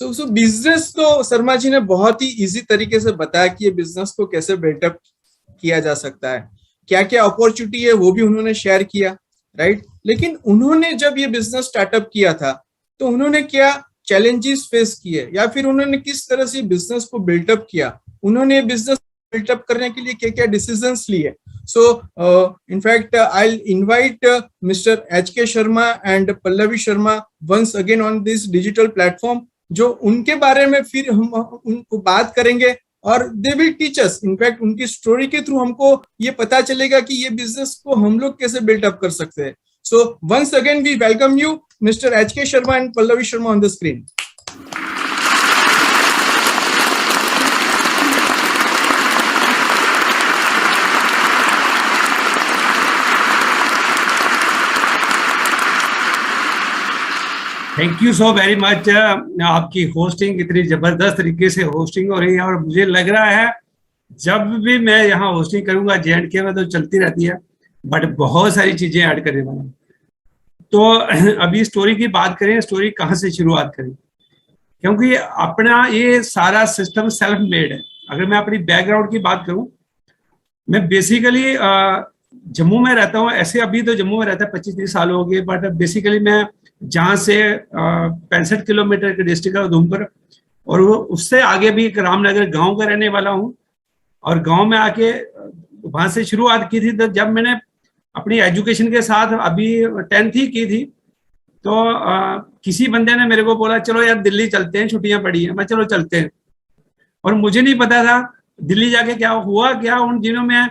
तो बिजनेस तो शर्मा जी ने बहुत ही इजी तरीके से बताया कि ये बिजनेस को कैसे बिल्डअप किया जा सकता है, क्या क्या अपॉर्चुनिटी है वो भी उन्होंने शेयर किया, राइट। लेकिन उन्होंने जब ये बिजनेस स्टार्टअप किया था तो उन्होंने क्या चैलेंजेस फेस किए या फिर उन्होंने किस तरह से बिजनेस को बिल्डअप किया, उन्होंने बिजनेस बिल्डअप करने के लिए क्या क्या डिसीजंस लिए। So in fact I invite mister H K Sharma and Pallavi Sharma once again on this digital platform, जो उनके बारे में फिर हम उनको बात करेंगे और they will teach us. In fact उनकी स्टोरी के थ्रू हमको ये पता चलेगा कि ये बिजनेस को हम लोग कैसे बिल्डअप कर सकते हैं। So once again we welcome you mister H K Sharma and Pallavi Sharma on the screen. Thank you so very much. आपकी होस्टिंग इतनी जबरदस्त तरीके से होस्टिंग हो रही है और मुझे लग रहा है जब भी मैं यहाँ होस्टिंग करूंगा J&K में तो चलती रहती है, बट बहुत सारी चीजें ऐड करने वाला हूँ। तो अभी स्टोरी की बात करें, स्टोरी कहाँ से शुरुआत करें, क्योंकि अपना ये सारा सिस्टम सेल्फ मेड है। अगर मैं अपनी बैकग्राउंड की बात करूं, मैं बेसिकली जम्मू में रहता हूं। ऐसे अभी तो जम्मू में रहता है 25-30 साल हो गए, बट बेसिकली मैं जहाँ से 65 किलोमीटर के डिस्ट्रिक्ट है उधमपुर, और वो उससे आगे भी एक रामनगर गांव का रहने वाला हूँ। और गांव में आके वहां से शुरुआत की थी। तो जब मैंने अपनी एजुकेशन के साथ अभी 10th ही की थी तो किसी बंदे ने मेरे को बोला चलो यार दिल्ली चलते हैं, छुट्टियां पड़ी हैं। मैं चलो चलते हैं। और मुझे नहीं पता था दिल्ली जाके क्या हुआ क्या। उन दिनों में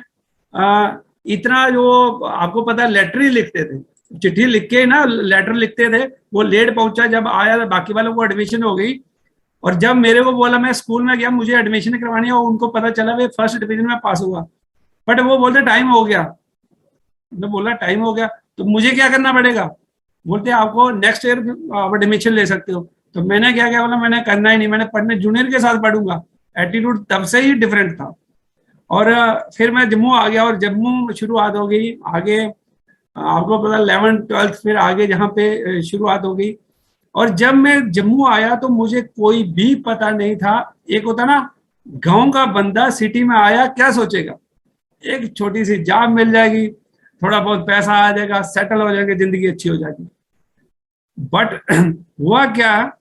इतना जो आपको पता लेटर ही लिखते थे, चिट्ठी लिख के ना लेटर लिखते थे, वो लेट पहुंचा। जब आया तो बाकी वालों को एडमिशन हो गई, और जब मेरे को बोला, मैं स्कूल में गया, मुझे एडमिशन करवानी है, और उनको पता चला वे फर्स्ट डिवीजन में पास हुआ, बट वो बोलते टाइम हो गया। मैं बोला टाइम हो गया तो मुझे क्या करना पड़ेगा। बोलते आपको नेक्स्ट ईयर आप एडमिशन ले सकते हो। तो मैंने क्या किया, बोला मैंने करना ही नहीं, मैंने पढ़ने जूनियर के साथ पढ़ूंगा। एटीट्यूड तब से ही डिफरेंट था। और फिर मैं जम्मू आ गया, और जम्मू शुरुआत हो गई आगे। आपको पता 11th-12th फिर आगे जहाँ पे शुरुआत हो गई। और जब मैं जम्मू आया तो मुझे कोई भी पता नहीं था। एक होता ना गांव का बंदा सिटी में आया क्या सोचेगा, एक छोटी सी जॉब मिल जाएगी, थोड़ा बहुत पैसा आ जाएगा, सेटल हो जाएंगे, जिंदगी अच्छी हो जाएगी। बट हुआ क्या,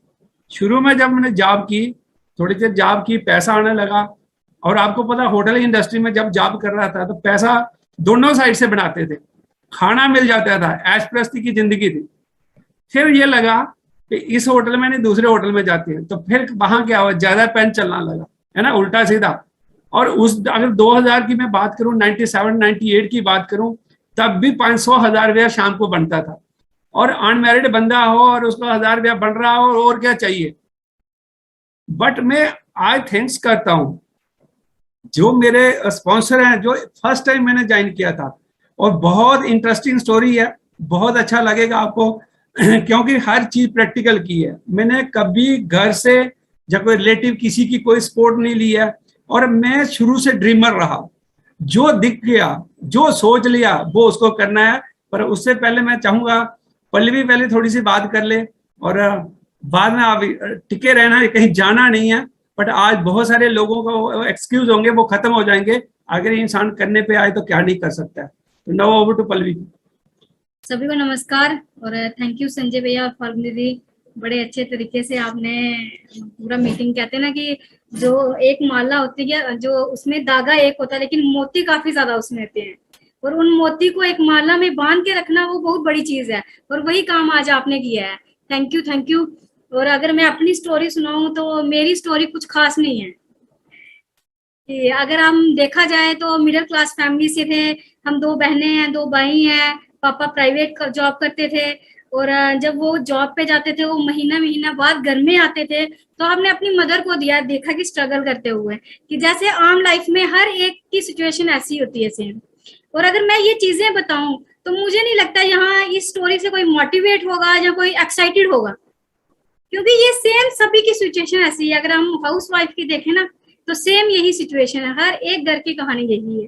शुरू में जब मैंने जॉब की, थोड़ी देर जॉब की, पैसा आने लगा। और आपको पता होटल इंडस्ट्री में जब जॉब कर रहा था तो पैसा दोनों साइड से बनाते थे, खाना मिल जाता था, ऐश प्रस्ती की जिंदगी थी। फिर ये लगा कि इस होटल में नहीं दूसरे होटल में जाते हैं, तो फिर वहां क्या हुआ, ज्यादा पेन चलना लगा, है ना, उल्टा सीधा। और उस अगर 2000 की मैं बात करूं, 97-98 की बात करूं, तब भी 500-1000 रुपया शाम को बनता था। और अनमैरिड बंदा हो और उसको 1000 रुपया बन रहा हो, और क्या चाहिए। बट मैं आज थैंक्स करता हूं जो मेरे स्पॉन्सर हैं, जो फर्स्ट टाइम मैंने ज्वाइन किया था। और बहुत इंटरेस्टिंग स्टोरी है, बहुत अच्छा लगेगा आपको क्योंकि हर चीज प्रैक्टिकल की है। मैंने कभी घर से जब कोई रिलेटिव किसी की कोई सपोर्ट नहीं ली है, और मैं शुरू से ड्रीमर रहा। जो दिख गया, जो सोच लिया, वो उसको करना है। पर उससे पहले मैं चाहूंगा पल्लवी पहले थोड़ी सी बात कर ले, और बाद में आप टिके रहना, कहीं जाना नहीं है। बट आज बहुत सारे लोगों को एक्सक्यूज होंगे, वो खत्म हो जाएंगे। अगर इंसान करने पे आए तो क्या नहीं कर सकता है। तो नाउ ओवर टू पल्लवी। सभी को नमस्कार और थैंक यू संजय भैया फॉर दीदी। बड़े अच्छे तरीके से आपने पूरा मीटिंग, कहते हैं ना कि जो एक माला होती है, जो उसमें धागा एक होता है लेकिन मोती काफी ज्यादा उसमें होते हैं, और उन मोती को एक माला में बांध के रखना वो बहुत बड़ी चीज है, और वही काम आज आपने किया है। Thank you, thank you. और अगर मैं अपनी स्टोरी सुनाऊं तो मेरी स्टोरी कुछ खास नहीं है। कि अगर हम देखा जाए तो मिडिल क्लास फैमिली से थे हम, 2 बहनें हैं, 2 भाई हैं। पापा प्राइवेट जॉब करते थे, और जब वो जॉब पे जाते थे वो महीना बाद घर में आते थे, तो हमने अपनी मदर को देखा कि स्ट्रगल करते हुए, कि जैसे आम लाइफ में हर एक की सिचुएशन ऐसी होती है सेम। और अगर मैं ये चीजें बताऊं तो मुझे नहीं लगता यहाँ इस स्टोरी से कोई मोटिवेट होगा या कोई एक्साइटेड होगा, क्योंकि ये सेम सभी की सिचुएशन ऐसी है। अगर हम हाउस वाइफ की देखें ना तो सेम यही सिचुएशन है, हर एक घर की कहानी यही है,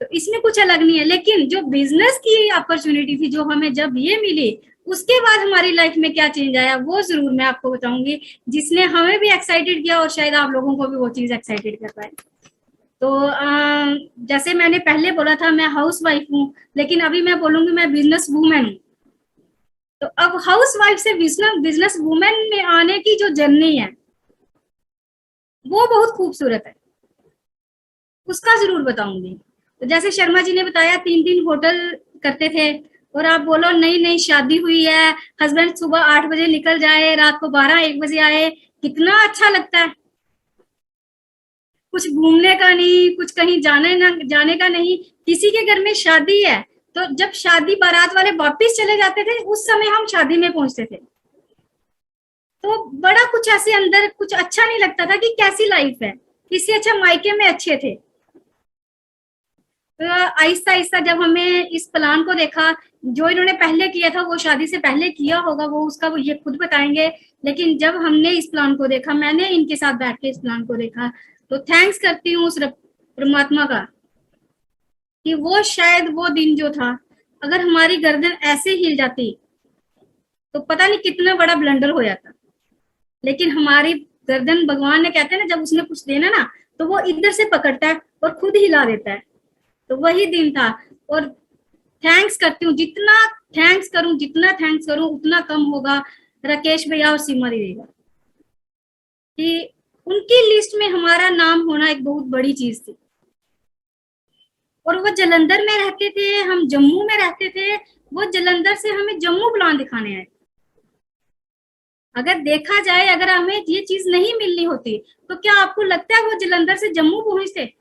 तो इसमें कुछ अलग नहीं है। लेकिन जो बिजनेस की अपॉर्चुनिटी थी, जो हमें जब ये मिली, उसके बाद हमारी लाइफ में क्या चेंज आया वो जरूर मैं आपको बताऊंगी, जिसने हमें भी एक्साइटेड किया और शायद आप लोगों को भी वो चीज एक्साइटेड कर पाए। तो जैसे मैंने पहले बोला था मैं हाउस वाइफ हूँ, लेकिन अभी मैं बोलूंगी मैं बिजनेस वूमेन हूँ। तो अब हाउस वाइफ से बिजनेस वूमेन में आने की जो जर्नी है वो बहुत खूबसूरत है, उसका जरूर बताऊंगी। तो जैसे शर्मा जी ने बताया 3-3 होटल करते थे, और आप बोलो नई नई शादी हुई है, हस्बैंड सुबह 8 बजे निकल जाए, रात को 12-1 बजे आए, कितना अच्छा लगता है। कुछ घूमने का नहीं, कुछ कहीं जाने का नहीं। किसी के घर में शादी है तो जब शादी बारात वाले वापिस चले जाते थे, उस समय हम शादी में पहुंचते थे। तो बड़ा कुछ ऐसे अंदर कुछ अच्छा नहीं लगता था कि कैसी लाइफ है, इससे अच्छा मायके में अच्छे थे। तो आहिस्ता आहिस्ता जब हमें इस प्लान को देखा, जो इन्होंने पहले किया था वो शादी से पहले किया होगा, वो उसका वो ये खुद बताएंगे, लेकिन जब हमने इस प्लान को देखा, मैंने इनके साथ बैठ के इस प्लान को देखा, तो थैंक्स करती हूँ उस परमात्मा का कि वो शायद वो दिन जो था, अगर हमारी गर्दन ऐसे हिल जाती तो पता नहीं कितना बड़ा ब्लंडर हो जाता। लेकिन हमारी गर्दन भगवान ने, कहते हैं ना, जब उसने कुछ देना ना तो वो इधर से पकड़ता है और खुद हिला देता है। तो वही दिन था। और थैंक्स करती हूँ, जितना थैंक्स करूं उतना कम होगा राकेश भैया और सीमा दीदी का, कि उनकी लिस्ट में हमारा नाम होना एक बहुत बड़ी चीज थी। और वो जलंधर में रहते थे, हम जम्मू में रहते थे, वो जलंधर से हमें जम्मू प्लान दिखाने आए। अगर देखा जाए, अगर हमें ये चीज नहीं मिलनी होती तो क्या आपको लगता है वो जलंधर से जम्मू पहुंचते?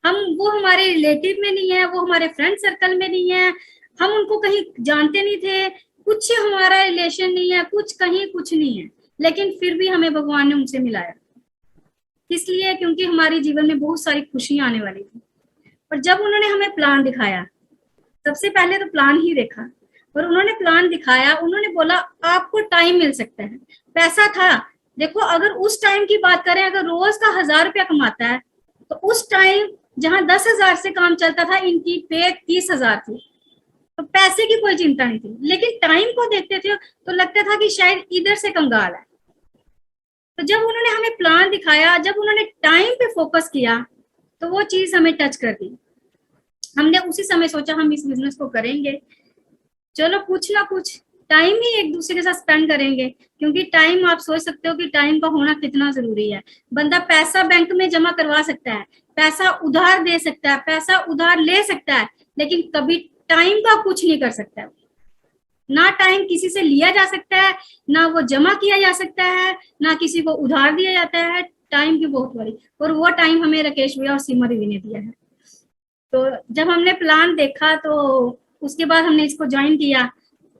हम, वो हमारे रिलेटिव में नहीं है, वो हमारे फ्रेंड सर्कल में नहीं है, हम उनको कहीं जानते नहीं थे, कुछ हमारा रिलेशन नहीं है, कुछ कहीं कुछ नहीं है, लेकिन फिर भी हमें भगवान ने उनसे मिलाया। इसलिए क्योंकि हमारे जीवन में बहुत सारी खुशियां आने वाली थी। और जब उन्होंने हमें प्लान दिखाया, सबसे पहले तो प्लान ही देखा, और उन्होंने प्लान दिखाया, उन्होंने बोला आपको टाइम मिल सकता है, पैसा था। देखो, अगर उस टाइम की बात करें, अगर रोज का 1000 रुपया कमाता है, तो उस टाइम जहां 10,000 से काम चलता था, इनकी पे 30,000 थी। तो पैसे की कोई चिंता नहीं थी, लेकिन टाइम को देखते थे तो लगता था कि शायद इधर से कंगाल है। तो जब उन्होंने हमें प्लान दिखाया, जब उन्होंने टाइम पे फोकस किया, तो वो चीज हमें टच कर दी। हमने उसी समय सोचा हम इस बिजनेस को करेंगे, चलो कुछ ना कुछ टाइम ही एक दूसरे के साथ स्पेंड करेंगे, क्योंकि टाइम, आप सोच सकते हो कि टाइम का होना कितना जरूरी है। बंदा पैसा बैंक में जमा करवा सकता है, पैसा उधार दे सकता है, पैसा उधार ले सकता है, लेकिन कभी टाइम का कुछ नहीं कर सकता है। ना टाइम किसी से लिया जा सकता है, ना वो जमा किया जा सकता है, ना किसी को उधार दिया जाता है। टाइम की बहुत बड़ी, और वो टाइम हमें राकेश भैया और सीमा दीदी ने दिया है। तो जब हमने प्लान देखा, तो उसके बाद हमने इसको ज्वाइन किया।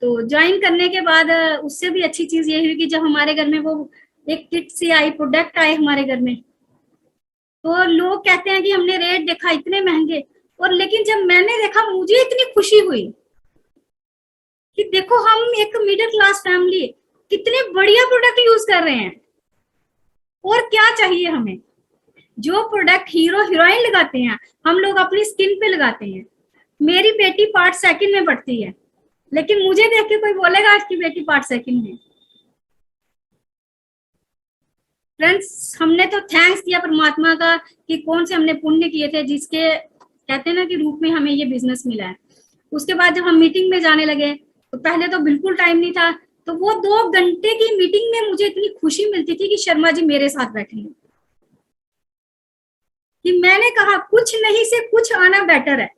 तो ज्वाइन करने के बाद उससे भी अच्छी चीज ये हुई कि जब हमारे घर में वो एक किट सी आई, प्रोडक्ट आए हमारे घर में, तो लोग कहते हैं कि हमने रेट देखा इतने महंगे, और लेकिन जब मैंने देखा मुझे इतनी खुशी हुई कि देखो हम एक मिडिल क्लास फैमिली कितने बढ़िया प्रोडक्ट यूज कर रहे हैं, और क्या चाहिए हमें। जो प्रोडक्ट हीरो हीरोइन लगाते हैं, हम लोग अपनी स्किन पे लगाते हैं। मेरी बेटी पार्ट सेकंड में पढ़ती है, लेकिन मुझे देख के कोई बोलेगा इसकी बेटी पार्ट सेकंड में। फ्रेंड्स, हमने तो थैंक्स किया परमात्मा का कि कौन से हमने पुण्य किए थे, जिसके कहते हैं ना कि रूप में हमें ये बिजनेस मिला है। उसके बाद जब हम मीटिंग में जाने लगे, तो पहले तो बिल्कुल टाइम नहीं था, तो वो 2 घंटे की मीटिंग में मुझे इतनी खुशी मिलती थी कि शर्मा जी मेरे साथ बैठे हैं, कि मैंने कहा कुछ नहीं से कुछ आना बेटर है।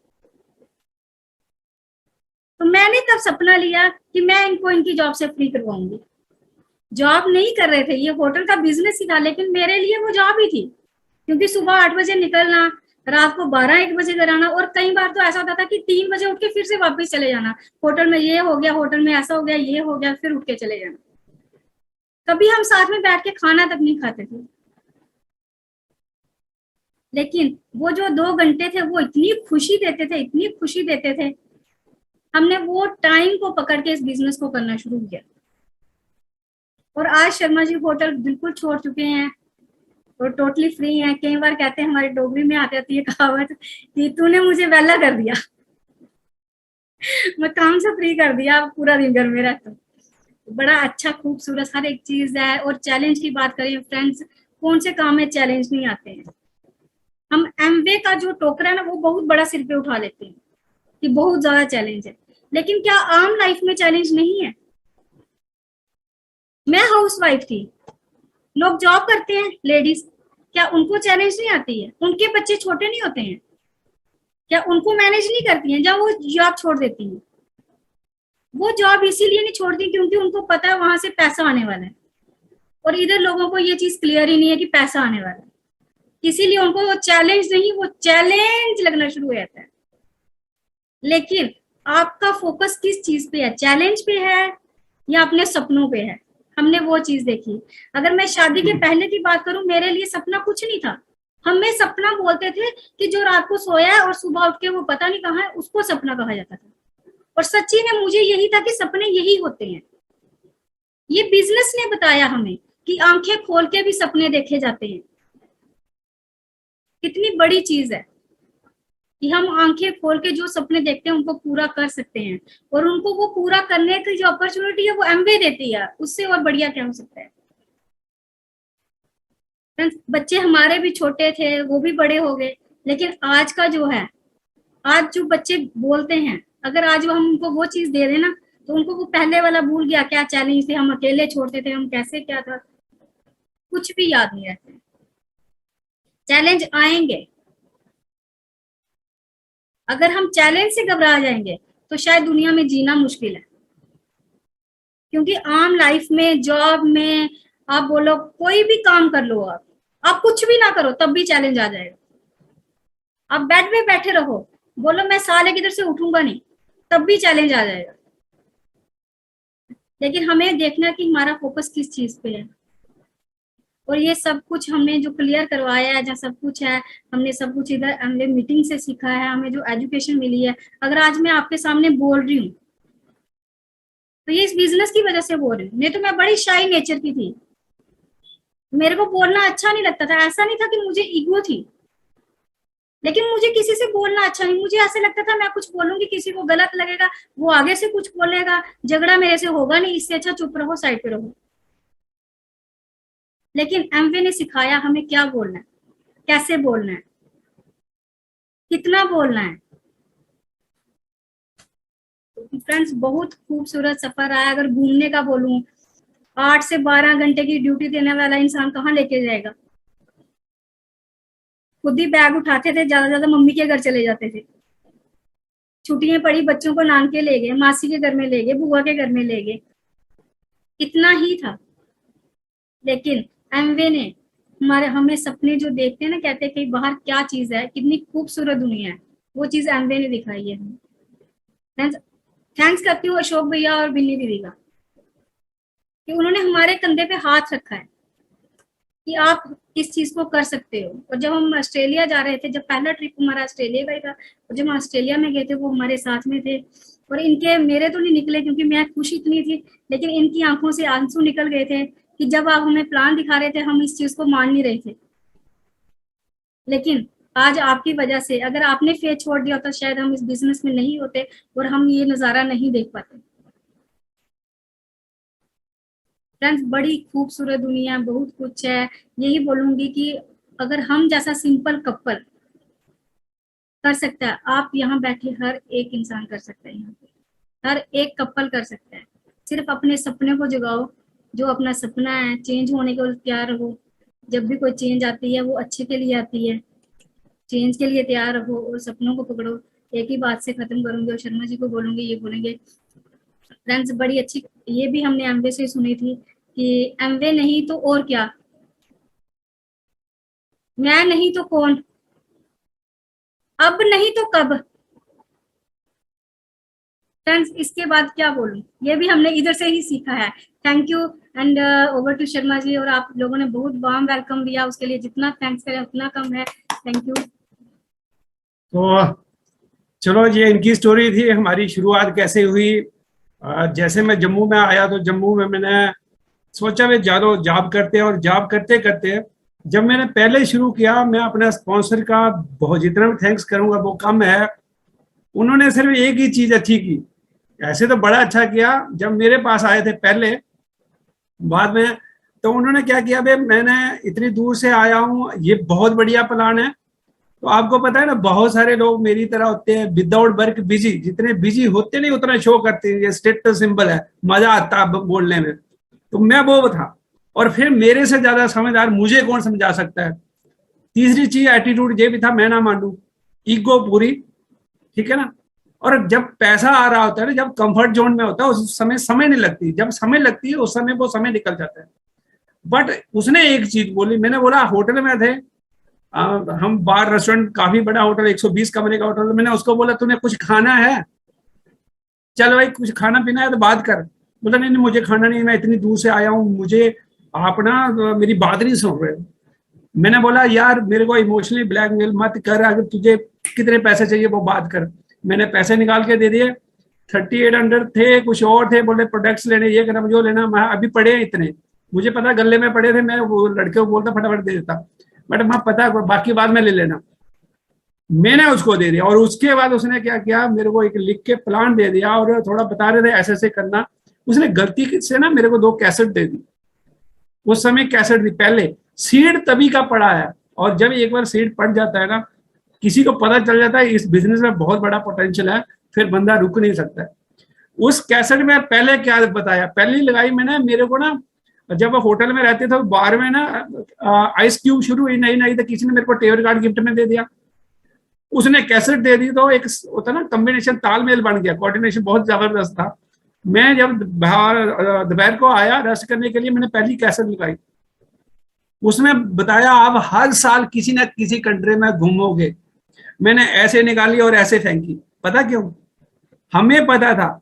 तो मैंने तब सपना लिया कि मैं इनको इनकी जॉब से फ्री करवाऊंगी। जॉब नहीं कर रहे थे, ये होटल का बिजनेस ही था, लेकिन मेरे लिए वो जॉब ही थी, क्योंकि सुबह 8 बजे निकलना, रात को 12-1 बजे घर आना, और कई बार तो ऐसा होता था कि 3 बजे उठ के फिर से वापस चले जाना। होटल में ये हो गया, होटल में ऐसा हो गया, ये हो गया, फिर उठ के चले जाना। कभी हम साथ में बैठ के खाना तक नहीं खाते थे, लेकिन वो जो 2 घंटे थे वो इतनी खुशी देते थे, इतनी खुशी देते थे। हमने वो टाइम को पकड़ के इस बिजनेस को करना शुरू किया, और आज शर्मा जी होटल बिल्कुल छोड़ चुके हैं और टोटली फ्री हैं। कई बार कहते हैं, हमारी डोगरी में आती है कहावत कि तूने मुझे वेला कर दिया। मैं काम से फ्री कर दिया, अब पूरा दिन घर में रहता हूँ। बड़ा अच्छा खूबसूरत हर एक चीज है। और चैलेंज की बात करें फ्रेंड्स, कौन से काम में चैलेंज नहीं आते हैं। हम एमवे का जो टोकरा है ना, वो बहुत बड़ा सिर पे उठा लेते हैं कि बहुत ज्यादा चैलेंज है, लेकिन क्या आम लाइफ में चैलेंज नहीं है? मैं हाउस वाइफ थी, लोग जॉब करते हैं लेडीज, क्या उनको चैलेंज नहीं आती है? उनके बच्चे छोटे नहीं होते हैं, क्या उनको मैनेज नहीं करती हैं जब वो जॉब छोड़ देती हैं? वो जॉब इसीलिए नहीं छोड़ती क्योंकि उनको पता है वहां से पैसा आने वाला है, और इधर लोगों को ये चीज क्लियर ही नहीं है कि पैसा आने वाला है, इसीलिए उनको वो चैलेंज नहीं, वो चैलेंज लगना शुरू हो जाता है। लेकिन आपका फोकस किस चीज पे है? चैलेंज पे है या अपने सपनों पे है? हमने वो चीज देखी। अगर मैं शादी के पहले की बात करूं, मेरे लिए सपना कुछ नहीं था। हमें सपना बोलते थे कि जो रात को सोया है और सुबह उठ के वो पता नहीं कहाँ है, उसको सपना कहा जाता था। और सच्ची में मुझे यही था कि सपने यही होते हैं। ये बिजनेस ने बताया हमें कि आंखें खोल के भी सपने देखे जाते हैं। कितनी बड़ी चीज है कि हम आंखें खोल के जो सपने देखते हैं उनको पूरा कर सकते हैं, और उनको वो पूरा करने की जो अपॉर्चुनिटी है वो एमवे देती है। उससे और बढ़िया क्या हो सकता है? बच्चे हमारे भी छोटे थे, वो भी बड़े हो गए, लेकिन आज का जो है, आज जो बच्चे बोलते हैं, अगर आज वो हम उनको वो चीज दे देना तो उनको वो पहले वाला भूल गया, क्या चैलेंज थे, हम अकेले छोड़ते थे, हम कैसे क्या था, कुछ भी याद नहीं रहते। चैलेंज आएंगे, अगर हम चैलेंज से घबरा जाएंगे तो शायद दुनिया में जीना मुश्किल है। क्योंकि आम लाइफ में, जॉब में, आप बोलो कोई भी काम कर लो, आप कुछ भी ना करो तब भी चैलेंज आ जाएगा। आप बेड पे बैठे रहो, बोलो मैं साले किधर से उठूंगा नहीं, तब भी चैलेंज आ जाएगा। लेकिन हमें देखना कि हमारा फोकस किस चीज पे है। और ये सब कुछ हमने जो क्लियर करवाया है, जहाँ सब कुछ है, हमने सब कुछ इधर हमने मीटिंग से सीखा है, हमें जो एजुकेशन मिली है। अगर आज मैं आपके सामने बोल रही हूँ तो ये इस बिजनेस की वजह से बोल रही हूँ। नहीं तो मैं बड़ी शाई नेचर की थी, मेरे को बोलना अच्छा नहीं लगता था। ऐसा नहीं था कि मुझे ईगो थी, लेकिन मुझे किसी से बोलना अच्छा नहीं, मुझे ऐसे लगता था मैं कुछ बोलूंगी किसी को गलत लगेगा, वो आगे से कुछ बोलेगा, झगड़ा मेरे से होगा नहीं, इससे अच्छा चुप रहो, साइड पे रहो। लेकिन एमवे ने सिखाया हमें क्या बोलना है, कैसे बोलना है, कितना बोलना है। फ्रेंड्स, बहुत खूबसूरत सफर आया। अगर घूमने का बोलूं, 8 से 12 घंटे की ड्यूटी देने वाला इंसान कहाँ लेके जाएगा? खुद ही बैग उठाते थे, ज्यादा मम्मी के घर चले जाते थे। छुट्टियां पड़ी, बच्चों को नानके ले गए, मासी के घर में ले गए, बुआ के घर में ले गए, इतना ही था। लेकिन एमवे ने हमें सपने जो देखते हैं ना, कहते हैं कि बाहर क्या चीज है, कितनी खूबसूरत दुनिया है, वो चीज एमवे ने दिखाई है हमें। थैंक्स करती हूँ अशोक भैया और बिन्नी दीदी का कि उन्होंने हमारे कंधे पे हाथ रखा है कि आप इस चीज को कर सकते हो। और जब हम ऑस्ट्रेलिया जा रहे थे, जब पहला ट्रिप हमारा ऑस्ट्रेलिया का ही था, और जब हम ऑस्ट्रेलिया में गए थे वो हमारे साथ में थे, और इनके, मेरे तो नहीं निकले क्योंकि मैं खुश इतनी थी, लेकिन इनकी आंखों से आंसू निकल गए थे कि जब आप हमें प्लान दिखा रहे थे हम इस चीज को मान नहीं रहे थे। लेकिन आज आपकी वजह से, अगर आपने फेथ छोड़ दिया तो शायद हम इस बिजनेस में नहीं होते और हम ये नजारा नहीं देख पाते। फ्रेंड्स, बड़ी खूबसूरत दुनिया है, बहुत कुछ है। यही बोलूंगी कि अगर हम जैसा सिंपल कपल कर सकता है, आप यहाँ बैठे हर एक इंसान कर सकता है, यहाँ पे हर एक कपल कर सकता है। सिर्फ अपने सपने को जगाओ, जो अपना सपना है, चेंज होने को तैयार रहो। जब भी कोई चेंज आती है वो अच्छे के लिए आती है, चेंज के लिए तैयार रहो और सपनों को पकड़ो। एक ही बात से खत्म करूंगी और शर्मा जी को बोलूंगी, ये बोलेंगे फ्रेंड्स, बड़ी अच्छी, ये भी हमने एमवे से सुनी थी कि एमवे नहीं तो और क्या, मैं नहीं तो कौन, अब नहीं तो कब। फ्रेंड्स, इसके बाद क्या बोलूं, ये भी हमने इधर से ही सीखा है। Thank you and over to Sharma ji. और आप लोगों ने बहुत वार्म वेलकम दिया, उसके लिए जितना थैंक्स करें उतना कम है। Thank you. तो चलो, ये इनकी स्टोरी थी, हमारी शुरुआत कैसे हुई। जैसे मैं जम्मू में आया तो जम्मू में मैंने सोचा मैं जॉब करते, और जॉब करते करते जब मैंने पहले शुरू किया, मैं अपने स्पॉन्सर का बहुत, जितना भी थैंक्स करूंगा वो कम है। उन्होंने सिर्फ एक ही चीज अच्छी की, ऐसे तो बड़ा अच्छा किया जब मेरे पास आए थे पहले, बाद में तो उन्होंने क्या किया, भाई मैंने इतनी दूर से आया हूँ, ये बहुत बढ़िया प्लान है। तो आपको पता है ना, बहुत सारे लोग मेरी तरह होते हैं, विदाउट वर्क बिजी, जितने बिजी होते नहीं उतना शो करते हैं, ये स्टेटस सिंबल है, मजा आता है बोलने में। तो मैं वो था, और फिर मेरे से ज्यादा समझदार मुझे कौन समझा सकता है। तीसरी चीज एटीट्यूड ये भी था, मैं ना मानू, ईगो पूरी, ठीक है ना। और जब पैसा आ रहा होता है ना, जब कंफर्ट जोन में होता है उस समय नहीं लगती, जब समय लगती है उस समय वो समय निकल जाता है। बट उसने एक चीज बोली, मैंने बोला होटल में थे, हम बार रेस्टोरेंट, काफी बड़ा होटल, 120 कमरे का होटल, मैंने उसको बोला तूने कुछ खाना है, चल भाई कुछ खाना पीना है तो बात कर। बोला नहीं नहीं मुझे खाना नहीं, मैं इतनी दूर से आया हूँ, मुझे आप ना मेरी बात नहीं सुन रहे। मैंने बोला यार मेरे को इमोशनली ब्लैकमेल मत कर, अगर तुझे कितने पैसे चाहिए वो बात कर। मैंने पैसे निकाल के दे दिए, 3800 थे, कुछ और थे, बोले प्रोडक्ट्स लेने, ये करना, जो लेना, मैं अभी पड़े हैं इतने, मुझे पता गले में पड़े थे, मैं वो लड़के को बोलता फटाफट दे देता, बट मैं पता बाकी बाद में ले लेना। मैंने उसको दे दिया, और उसके बाद उसने क्या किया, मेरे को एक लिख के प्लान दे दिया, और थोड़ा बता रहे थे ऐसे ऐसे करना। उसने गलती से ना मेरे को 2 कैसेट दे दी, उस समय कैसेट दी, पहले सीड तभी का पड़ा है, और जब एक बार सीड पड़ जाता है ना, किसी को पता चल जाता है इस बिजनेस में बहुत बड़ा पोटेंशियल है, फिर बंदा रुक नहीं सकता है। उस कैसेट में पहले क्या बताया, पहली लगाई मैंने, मेरे को ना जब होटल में रहते थे बार में ना आइस क्यूब शुरू हुई नई नई, तो किसी ने मेरे को टेबल कार्ड गिफ्ट में दे दिया, उसने कैसेट दे दी, तो एक होता ना कॉम्बिनेशन, तालमेल बन गया, कोऑर्डिनेशन बहुत जबरदस्त था। मैं जब दोपहर को आया रेस्ट करने के लिए, मैंने पहली कैसेट लगाई, उसमें बताया आप हर साल किसी न किसी कंट्री में घूमोगे। मैंने ऐसे निकाली और ऐसे फेंकी, पता क्यों, हमें पता था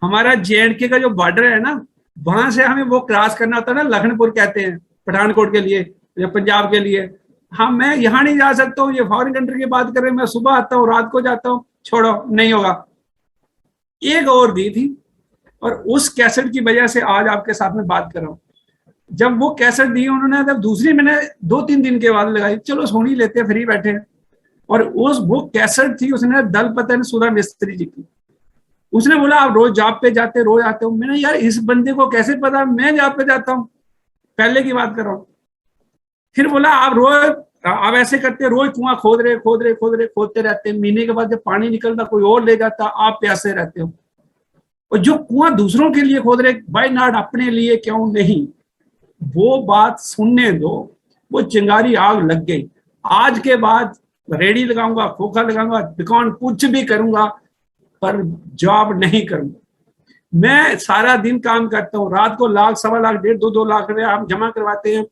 हमारा JNK का जो बॉर्डर है ना, वहां से हमें वो क्रॉस करना होता है ना, लखनपुर कहते हैं पठानकोट के लिए या पंजाब के लिए। हाँ मैं यहाँ नहीं जा सकता हूँ, ये फॉरेन कंट्री की बात कर रहे हैं, मैं सुबह आता हूँ रात को जाता हूँ, छोड़ो नहीं होगा। एक और दी थी, और उस कैसेट की वजह से आज आपके साथ में बात कर रहा हूँ। जब वो कैसेट दी उन्होंने, तब दूसरी मैंने 2-3 दिन के बाद लगाई, चलो सुन ही लेते हैं, फ्री बैठे हैं। और वो कैसेट थी, उसने दल पतन सुधा मिस्त्री जी की। उसने बोला आप रोज जॉब पे जाते, रोज आते हो। मैंने यार इस बंदे को कैसे पता मैं जॉब पे जाता हूँ, पहले की बात कर रहा हूँ। फिर बोला आप रोज, आप ऐसे करते, रोज कुआं खोदते रहते, महीने के बाद जब पानी निकलता कोई और ले जाता, आप प्यासे रहते हो। और जो कुआं दूसरों के लिए खोद रहे, बाय नॉट अपने लिए क्यों नहीं, वो बात सुनने दो। वो चिंगारी आग लग गई। आज के बाद रेडी लगाऊंगा, खोखा लगाऊंगा, दुकान कुछ भी करूंगा, पर जॉब नहीं करूंगा। मैं सारा दिन काम करता हूँ, रात को 1 लाख, 1.25 लाख, 1.5, 2 लाख रुपए आप जमा करवाते हैं,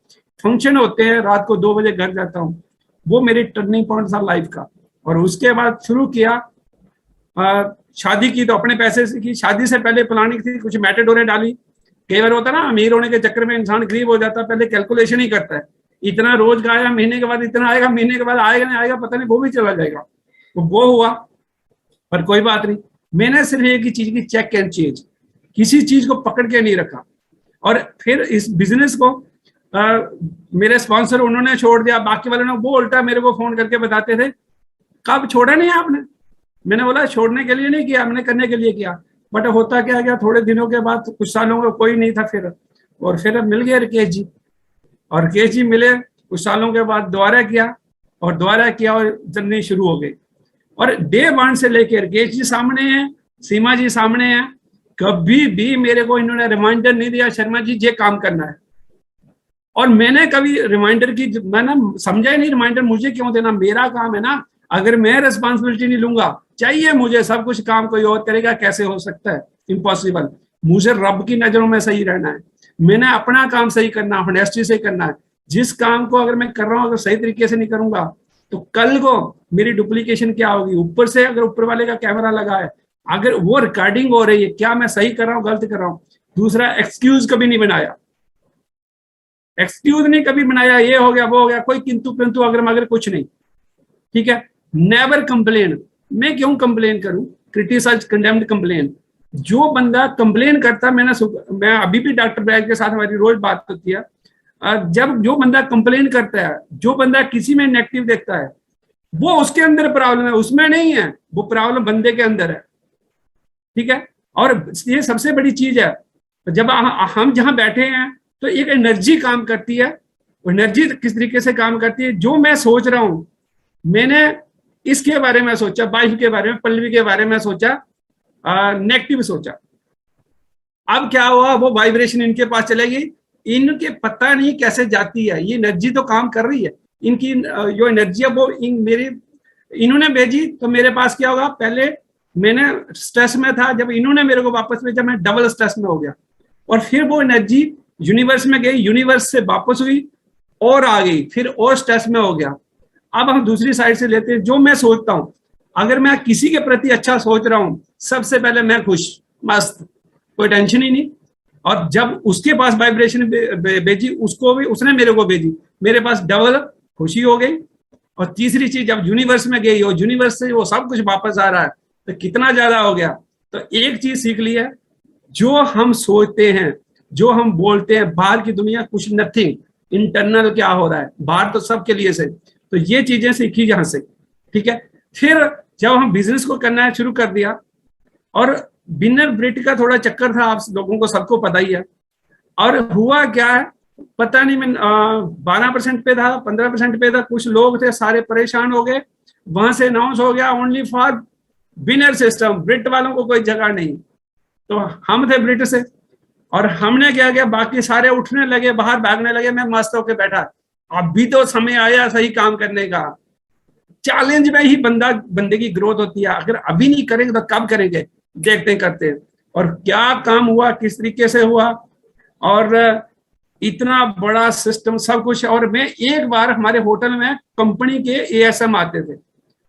फंक्शन होते हैं, रात को 2 बजे घर जाता हूँ। वो मेरी टर्निंग पॉइंट था लाइफ का। और उसके बाद शुरू किया, शादी की तो अपने पैसे से की, शादी से पहले प्लानिंग थी, कुछ मैटेडोरें डाली। कई बार होता है ना, अमीर होने के चक्कर में इंसान गरीब हो जाता है, पहले कैलकुलेशन ही करता है, इतना रोज का आया, महीने के बाद इतना आएगा, महीने के बाद आएगा नहीं आएगा पता नहीं, वो भी चला जाएगा। तो वो हुआ, पर कोई बात नहीं। मैंने सिर्फ एक ही चीज की, चेक एंड चेंज, किसी चीज को पकड़ के नहीं रखा। और फिर इस बिजनेस को मेरे स्पॉन्सर उन्होंने छोड़ दिया, बाकी वालों ने, वो उल्टा मेरे को फोन करके बताते थे कब छोड़ा नहीं आपने। मैंने बोला छोड़ने के लिए नहीं किया, मैंने करने के लिए किया। बट होता क्या गया, थोड़े दिनों के बाद, कुछ सालों में कोई नहीं था फिर, और फिर मिल गए राकेश जी, और राकेश जी मिले, कुछ सालों के बाद दोबारा किया, और जर्नी शुरू हो गई। और डे 1 से लेकर राकेश जी सामने हैं, सीमा जी सामने हैं, कभी भी मेरे को इन्होंने रिमाइंडर नहीं दिया शर्मा जी ये काम करना है। और मैंने कभी रिमाइंडर की, मैंने समझा ही नहीं रिमाइंडर मुझे क्यों देना, मेरा काम है ना। अगर मैं रिस्पॉन्सिबिलिटी नहीं लूंगा, चाहिए मुझे सब कुछ काम कोई और करेगा, कैसे हो सकता है, इम्पॉसिबल। मुझे रब की नजरों में सही रहना है, मैंने अपना काम सही करना, ऑनेस्टी से करना है। जिस काम को अगर मैं कर रहा हूँ अगर सही तरीके से नहीं करूंगा, तो कल को मेरी डुप्लीकेशन क्या होगी। ऊपर से अगर ऊपर वाले का कैमरा लगा है, अगर वो रिकॉर्डिंग हो रही है, क्या मैं सही कर रहा हूँ गलत कर रहा हूँ। दूसरा, एक्सक्यूज कभी नहीं बनाया, एक्सक्यूज नहीं कभी बनाया, ये हो गया वो हो गया, कोई किंतु परंतु अगर मगर कुछ नहीं, ठीक है। नेवर कंप्लेन, मैं क्यों कंप्लेन करूं, क्रिटिसाइज, कंडेम्ड, कंप्लेन। जो बंदा कंप्लेन करता, मैं अभी भी डॉक्टर ब्रैग के साथ हमारी रोज बात होती है, जब जो बंदा कंप्लेन करता है, जो बंदा किसी में नेगेटिव देखता है, वो उसके अंदर प्रॉब्लम है, उसमें नहीं है, वो प्रॉब्लम बंदे के अंदर है। ठीक है, और ये सबसे बड़ी चीज है, जब हम जहां बैठे हैं तो एक एनर्जी काम करती है। एनर्जी किस तरीके से काम करती है, जो मैं सोच रहा हूं, मैंने इसके बारे में सोचा, वाइफ के बारे में, पल्लवी के बारे में सोचा, नेगेटिव सोचा, अब क्या हुआ, वो वाइब्रेशन इनके पास चलेगी, इनके पता नहीं कैसे जाती है, ये एनर्जी तो काम कर रही है, इनकी जो एनर्जी है वो इन्होंने भेजी तो मेरे पास क्या होगा, पहले मैंने स्ट्रेस में था, जब इन्होंने मेरे को वापस भेजा मैं डबल स्ट्रेस में हो गया, और फिर वो एनर्जी यूनिवर्स में गई, यूनिवर्स से वापस हुई और आ गई, फिर और स्ट्रेस में हो गया। अब हम दूसरी साइड से लेते हैं, जो मैं सोचता हूं, अगर मैं किसी के प्रति अच्छा सोच रहा हूं, सबसे पहले मैं खुश, मस्त, कोई टेंशन ही नहीं, और जब उसके पास वाइब्रेशन भेजी, उसको भी, उसने मेरे को भेजी, मेरे पास डबल खुशी हो गई। और तीसरी चीज, जब यूनिवर्स में गई और यूनिवर्स से वो सब कुछ वापस आ रहा है, तो कितना ज्यादा हो गया। तो एक चीज सीख ली है, जो हम सोचते हैं, जो हम बोलते हैं, बाहर की दुनिया कुछ नथिंग, इंटरनल क्या हो रहा है बाहर तो सबके लिए से, तो ये चीजें सीखी जहां से। ठीक है, फिर जब हम बिजनेस को करना शुरू कर दिया, और विनर ब्रिट का थोड़ा चक्कर था, आप लोगों को सबको पता ही है, और हुआ क्या है पता नहीं, मैं 12% पे था, 15% पे था, कुछ लोग थे सारे परेशान हो गए, वहां से अनाउंस हो गया ओनली फॉर विनर सिस्टम, ब्रिट वालों को कोई जगह नहीं। तो हम थे ब्रिट से, और हमने क्या किया, बाकी सारे उठने लगे, बाहर भागने लगे, मैं मस्त होकर बैठा, अभी तो समय आया सही काम करने का। चैलेंज में ही बंदे की ग्रोथ होती है, अगर अभी नहीं करेंगे तो कब करेंगे, देखते करते हैं। और क्या काम हुआ, किस तरीके से हुआ, और इतना बड़ा सिस्टम सब कुछ। और मैं एक बार, हमारे होटल में कंपनी के एएसएम आते थे,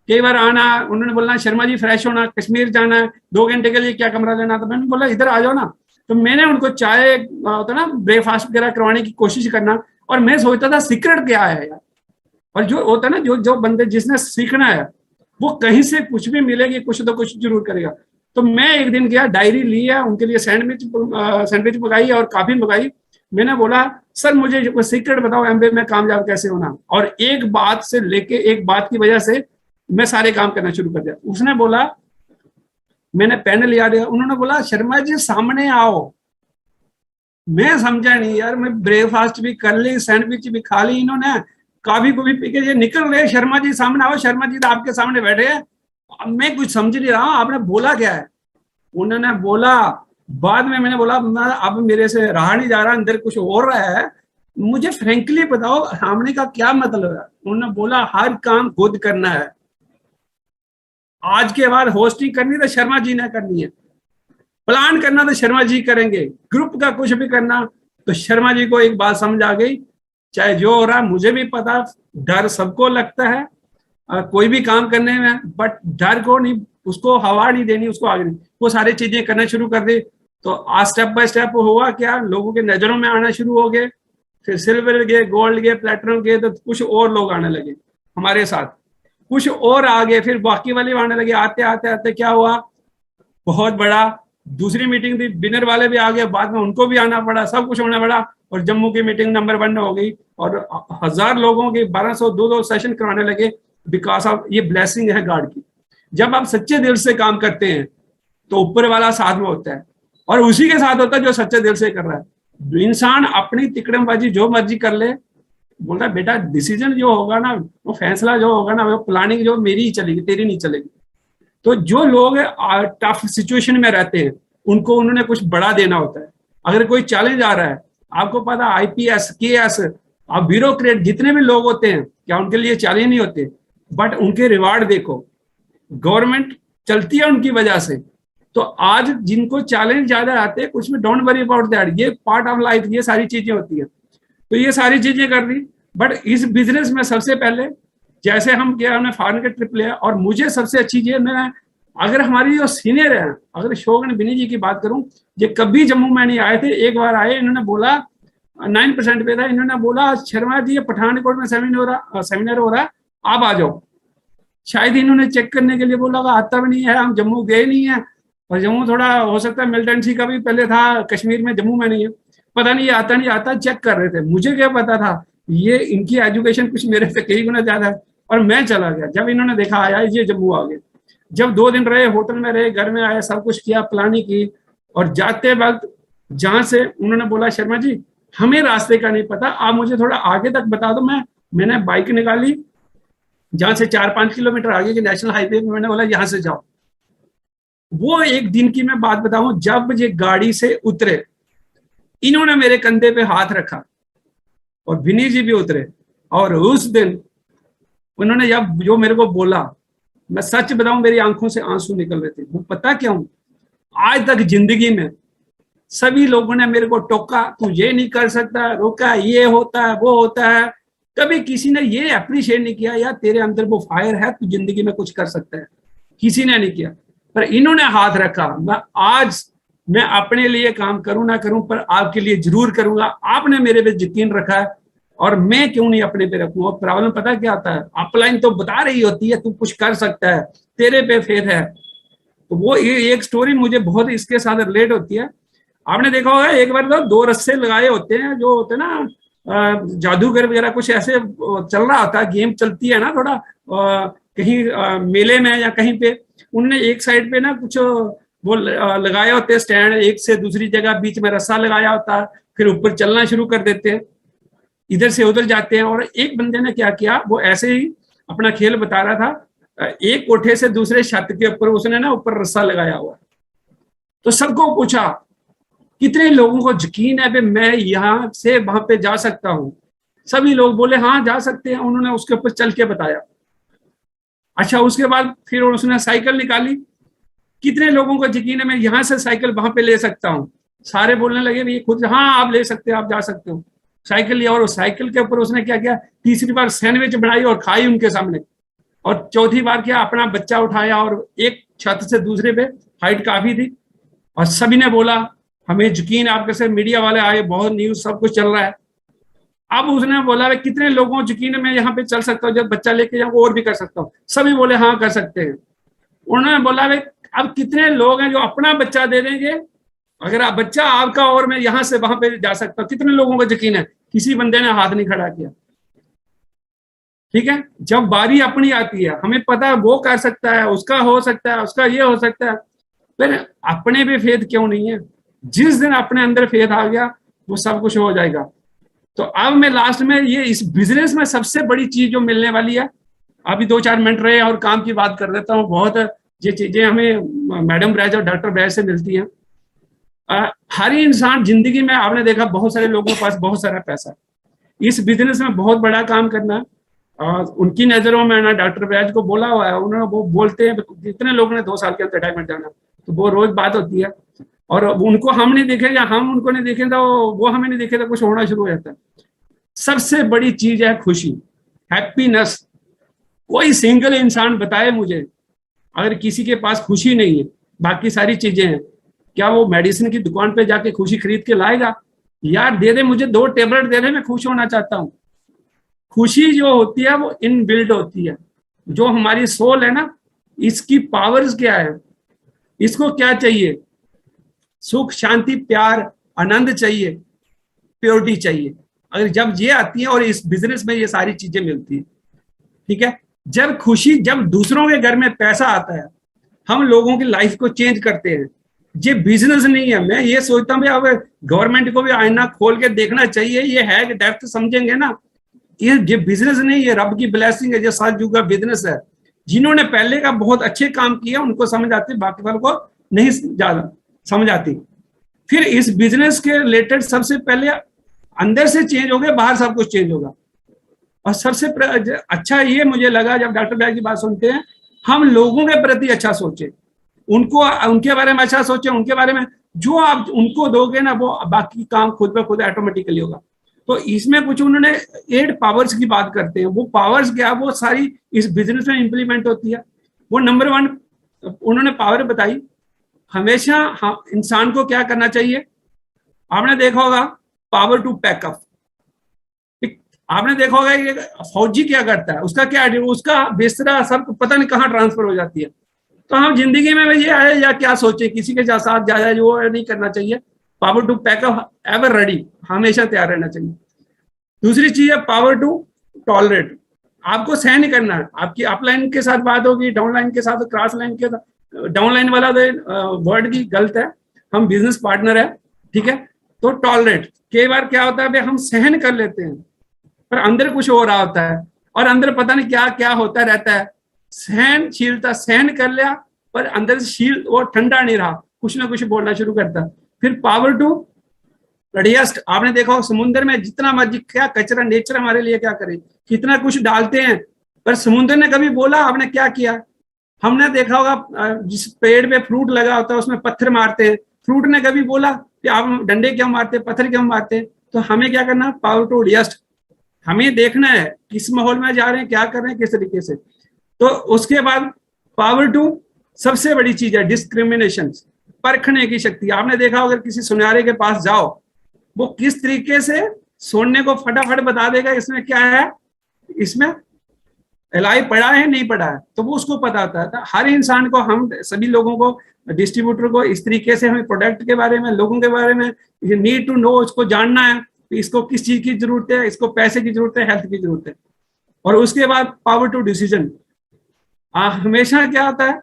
कई बार आना, उन्होंने बोलना शर्मा जी फ्रेश होना, कश्मीर जाना है 2 घंटे के लिए, क्या कमरा लेना, तो मैंने बोला इधर आ जाओ ना। तो मैंने उनको चाय होता ना ब्रेकफास्ट वगैरह करवाने की कोशिश करना, और मैं सोचता था सीक्रेट क्या है यार। और जो होता ना, जो बंदे जिसने सीखना है, वो कहीं से कुछ भी मिलेगी, कुछ तो कुछ जरूर करेगा। तो मैं एक दिन गया, डायरी लिया, उनके लिए सैंडविच मंगाई और काफी मंगाई। मैंने बोला सर मुझे सीक्रेट बताओ एमबीए में कामयाब कैसे होना, और एक बात से लेके एक बात की वजह से मैं सारे काम करना शुरू कर दिया। उसने बोला, मैंने पेन लिया दिया, उन्होंने बोला शर्मा जी सामने आओ। मैं समझा नहीं यार, मैं ब्रेकफास्ट भी कर ली, सैंडविच भी खा ली, इन्होंने काफी को भी पी के ये निकल रहे, शर्मा जी सामने आओ, शर्मा जी आपके सामने बैठे हैं। मैं कुछ समझ नहीं रहा, आपने बोला क्या है। उन्होंने बोला, बाद में मैंने बोला अब मेरे से रहा नहीं जा रहा, अंदर कुछ हो रहा है, मुझे फ्रेंकली बताओ सामने का क्या मतलब है। उन्होंने बोला हर काम खुद करना है, आज के बाद होस्टिंग करनी तो शर्मा जी ने करनी है, प्लान करना तो शर्मा जी करेंगे, ग्रुप का कुछ भी करना तो शर्मा जी को एक बात समझ आ गई, चाहे जो हो रहा मुझे भी पता, डर सबको लगता है कोई भी काम करने में, बट डर को नहीं, उसको हवा नहीं देनी, उसको आगे नहीं, वो सारी चीजें करना शुरू कर दी। तो आज स्टेप बाय स्टेप हुआ क्या, लोगों के नजरों में आना शुरू हो गए, फिर सिल्वर गए, गोल्ड गए, प्लेटिनम गए, तो कुछ और लोग आने लगे हमारे साथ, कुछ और आ गए, फिर बाकी वाले आने लगे। आते आते आते क्या हुआ, बहुत बड़ा दूसरी मीटिंग थी, विनर वाले भी आ गए, बाद में उनको भी आना पड़ा, सब कुछ होना पड़ा, और जम्मू की मीटिंग नंबर 1 हो गई, और 1000 लोगों की 1200 2 सेशन कराने लगे, बिकॉज ऑफ ये ब्लेसिंग है गॉड की। जब आप सच्चे दिल से काम करते हैं तो ऊपर वाला साथ में होता है, और उसी के साथ होता है जो सच्चे दिल से कर रहा है। इंसान अपनी तिकड़मबाजी जो मर्जी कर ले, बोलता है बेटा डिसीजन जो होगा ना, वो फैसला जो होगा ना, वो प्लानिंग जो मेरी ही चलेगी, तेरी नहीं चलेगी। तो जो लोग टफ सिचुएशन में रहते हैं उनको उन्होंने कुछ बड़ा देना होता है। अगर कोई चैलेंज आ रहा है, आपको पता आईपीएस केएस आप ब्यूरोक्रेट जितने भी लोग होते हैं, क्या उनके लिए चैलेंज नहीं होते, बट उनके रिवार्ड देखो, गवर्नमेंट चलती है उनकी वजह से। तो आज जिनको चैलेंज ज्यादा आते हैं, कुछ में डोंट वरी अबाउट दैट, ये पार्ट ऑफ लाइफ, ये सारी चीजें होती है। तो ये सारी चीजें कर दी, बट इस बिजनेस में सबसे पहले जैसे हम गया, हमने फॉरेन का ट्रिप लिया, और मुझे सबसे अच्छी चीज, मैं अगर हमारी जो सीनियर है, अगर शोगन बिनी जी की बात करूं, ये कभी जम्मू में नहीं आए थे, एक बार आए, इन्होंने बोला 9% पे था, इन्होंने बोला शर्मा जी ये पठानकोट में सेमिनार हो रहा है, आप आ जाओ। शायद इन्होंने चेक करने के लिए बोला, आता भी नहीं है, हम जम्मू गए नहीं है, और जम्मू थोड़ा हो सकता है मिलिटेंसी का भी पहले था कश्मीर में, जम्मू में नहीं है, पता नहीं आता नहीं आता, चेक कर रहे थे। मुझे क्या पता था, ये इनकी एजुकेशन कुछ मेरे से कई गुना ज्यादा है। और मैं चला गया। जब इन्होंने देखा आया ये जम्मू आ गए। जब 2 दिन रहे, होटल में रहे, घर में आए, सब कुछ किया, प्लानिंग की, और जाते वक्त जहां से उन्होंने बोला शर्मा जी हमें रास्ते का नहीं पता, आप मुझे थोड़ा आगे तक बता दो। मैंने बाइक निकाली, जहां से 4-5 किलोमीटर आगे के नेशनल हाईवे में, मैंने बोला यहाँ से जाओ। वो एक दिन की मैं बात बताऊं, जब ये गाड़ी से उतरे, इन्होंने मेरे कंधे पे हाथ रखा और विनी जी भी उतरे, और उस दिन उन्होंने जब जो मेरे को बोला, मैं सच बताऊं मेरी आंखों से आंसू निकल रहे थे। वो पता क्यों? आज तक जिंदगी में सभी लोगों ने मेरे को टोका, तू ये नहीं कर सकता, रोका, ये होता है, वो होता है, कभी किसी ने ये अप्रिशिएट नहीं किया यार तेरे अंदर वो फायर है, तू जिंदगी में कुछ कर सकता है, किसी ने नहीं किया। पर इन्होंने हाथ रखा। मैं अपने लिए काम करूं ना करूं, पर आपके लिए जरूर करूंगा। आपने मेरे पे यकीन रखा है, और मैं क्यों नहीं अपने पे रखूं। और प्रॉब्लम पता क्या आता है, अपलाइन तो बता रही होती है तू कुछ कर सकता है, तेरे पे फेथ है। तो वो एक स्टोरी मुझे बहुत इसके साथ रिलेट होती है। आपने देखा होगा एक बार तो 2 रस्से लगाए होते हैं, जो होते हैं ना जादूगर वगैरह, कुछ ऐसे चल रहा होता है, गेम चलती है ना थोड़ा, कहीं मेले में या कहीं पे, उन्होंने एक साइड पे ना कुछ वो लगाए होते हैं स्टैंड, एक से दूसरी जगह बीच में रस्सा लगाया होता है, फिर ऊपर चलना शुरू कर देते हैं, इधर से उधर जाते हैं। और एक बंदे ने क्या किया, वो ऐसे ही अपना खेल बता रहा था, एक कोठे से दूसरे छत के ऊपर उसने ना ऊपर रस्सा लगाया हुआ। तो सबको पूछा कितने लोगों को यकीन है कि मैं यहाँ से वहां पे जा सकता हूँ। सभी लोग बोले हाँ जा सकते हैं। उन्होंने उसके ऊपर चल के बताया। अच्छा, उसके बाद फिर उसने साइकिल निकाली, कितने लोगों को यकीन है मैं यहाँ से साइकिल वहां पे ले सकता हूँ। सारे बोलने लगे भी खुद, हाँ आप ले सकते हो, आप जा सकते हो। साइकिल लिया, और साइकिल के ऊपर उसने क्या किया, तीसरी बार सैंडविच बनाई और खाई उनके सामने। और चौथी बार क्या, अपना बच्चा उठाया, और एक छत से दूसरे पे हाइट काफी थी, और सभी ने बोला हमें यकीन है आपके से, मीडिया वाले आए, बहुत न्यूज सब कुछ चल रहा है। अब उसने बोला कितने लोगों को यकीन है मैं यहाँ पे चल सकता हूँ, जब बच्चा लेके जाऊँ और भी कर सकता हूँ। सभी बोले हाँ कर सकते हैं। उन्होंने बोला अब कितने लोग हैं जो अपना बच्चा दे देंगे, अगर आप बच्चा आपका और मैं यहाँ से वहां पे जा सकता हूँ। कितने लोगों को यकीन है? किसी बंदे ने हाथ नहीं खड़ा किया। ठीक है, जब बारी अपनी आती है, हमें पता है वो कर सकता है, उसका हो सकता है, उसका ये हो सकता है, फिर अपने पे फेथ क्यों नहीं है? जिस दिन अपने अंदर फेथ आ गया वो सब कुछ हो जाएगा। तो अब मैं लास्ट में ये इस बिजनेस में सबसे बड़ी चीज जो मिलने वाली है, अभी 2-4 मिनट रहे और काम की बात कर देता हूँ। बहुत ये चीजें हमें मैडम ब्रैज और डॉक्टर ब्रैज से मिलती हैं। हर इंसान जिंदगी में, आपने देखा बहुत सारे लोगों के पास बहुत सारा पैसा, इस बिजनेस में बहुत बड़ा काम करना है। उनकी नजरों में ना, डॉक्टर ब्रैज को बोला हुआ है, उन्होंने वो बोलते हैं कितने लोगों ने 2 साल के अंदर रिटायरमेंट जाना, तो वो रोज बात होती है। और उनको हम नहीं देखे या हम उनको नहीं देखे तो वो हमें नहीं देखे तो कुछ होना शुरू हो जाता है। सबसे बड़ी चीज है खुशी, हैप्पीनेस। कोई सिंगल इंसान बताए मुझे, अगर किसी के पास खुशी नहीं है, बाकी सारी चीजें हैं, क्या वो मेडिसिन की दुकान पे जाके खुशी खरीद के लाएगा? यार दे दे मुझे 2 टेबलेट दे दे, मैं खुश होना चाहता हूँ। खुशी जो होती है वो इनबिल्ड होती है। जो हमारी सोल है ना, इसकी पावर्स क्या है, इसको क्या चाहिए? सुख, शांति, प्यार, आनंद चाहिए, प्योरिटी चाहिए। अगर जब ये आती है, और इस बिजनेस में ये सारी चीजें मिलती है, ठीक है। जब खुशी, जब दूसरों के घर में पैसा आता है, हम लोगों की लाइफ को चेंज करते हैं। ये बिजनेस नहीं है। मैं ये सोचता हूँ अब गवर्नमेंट को भी आईना खोल के देखना चाहिए। ये है कि डेप्थ समझेंगे ना, ये बिजनेस नहीं, ये रब की ब्लेसिंग है, जो सतयुग का बिजनेस है। जिन्होंने पहले का बहुत अच्छे काम किया उनको समझ आती, बाकी वालों को नहीं ज्यादा समझ आती। फिर इस बिजनेस के रिलेटेड सबसे पहले अंदर से चेंज हो गया, बाहर सब कुछ चेंज होगा। और सबसे अच्छा ये मुझे लगा जब डॉक्टर ब्रैज की बात सुनते हैं, हम लोगों के प्रति अच्छा सोचे, उनको, उनके बारे में अच्छा सोचे, उनके बारे में जो आप उनको दोगे ना, वो बाकी काम खुद ब खुद ऑटोमेटिकली होगा। तो इसमें कुछ उन्होंने 8 पावर्स की बात करते हैं। वो पावर्स क्या, वो सारी इस बिजनेस में इंप्लीमेंट होती है। वो नंबर 1 उन्होंने पावर बताई, हमेशा इंसान को क्या करना चाहिए। आपने देखा होगा पावर टू पैकअप। आपने देखा होगा कि फौजी क्या करता है, उसका क्या, उसका बिस्तरा सब पता नहीं कहाँ ट्रांसफर हो जाती है। तो हम जिंदगी में ये आए या क्या सोचे, किसी के साथ जाए जो नहीं करना चाहिए। Power to pack up, ever ready, हमेशा तैयार रहना चाहिए। दूसरी चीज है पावर टू टॉलरेट। आपको सहन करना है। आपकी अपलाइन के साथ बात होगी, डाउनलाइन के साथ, क्रॉस लाइन के साथ। डाउनलाइन वाला वर्ड की गलत है, हम बिजनेस पार्टनर है, ठीक है। तो टॉलरेट, कई बार क्या होता है हम सहन कर लेते हैं पर अंदर कुछ हो रहा होता है, और अंदर पता नहीं क्या क्या होता रहता है। सहनशीलता, सहन कर लिया पर अंदर से शील वो ठंडा नहीं रहा, कुछ ना कुछ बोलना शुरू करता। फिर पावर टू एडजस्ट। आपने देखा हो समुद्र में जितना मर्जी क्या कचरा, नेचर हमारे लिए क्या करे, कितना कुछ डालते हैं, पर समुद्र ने कभी बोला आपने क्या किया? हमने देखा होगा जिस पेड़ पे फ्रूट लगा होता है उसमें पत्थर मारते हैं, फ्रूट ने कभी बोला कि आप डंडे क्यों मारते, पत्थर क्यों मारते? तो हमें क्या करना, पावर टू एडजस्ट। हमें देखना है किस माहौल में जा रहे हैं, क्या कर रहे हैं, किस तरीके से। तो उसके बाद पावर टू सबसे बड़ी चीज है डिस्क्रिमिनेशन, परखने की शक्ति। आपने देखा अगर किसी सुनारे के पास जाओ, वो किस तरीके से सोने को फटाफट बता देगा इसमें क्या है, इसमें एलाई पड़ा है नहीं पड़ा है, तो वो उसको पता होता है। हर इंसान को, हम सभी लोगों को, डिस्ट्रीब्यूटर को इस तरीके से हमें प्रोडक्ट के बारे में, लोगों के बारे में नीड टू नो, उसको जानना है इसको किस चीज की जरूरत है, इसको पैसे की जरूरत है, हेल्थ की जरूरत है। और उसके बाद पावर टू डिसीजन। हमेशा क्या होता है,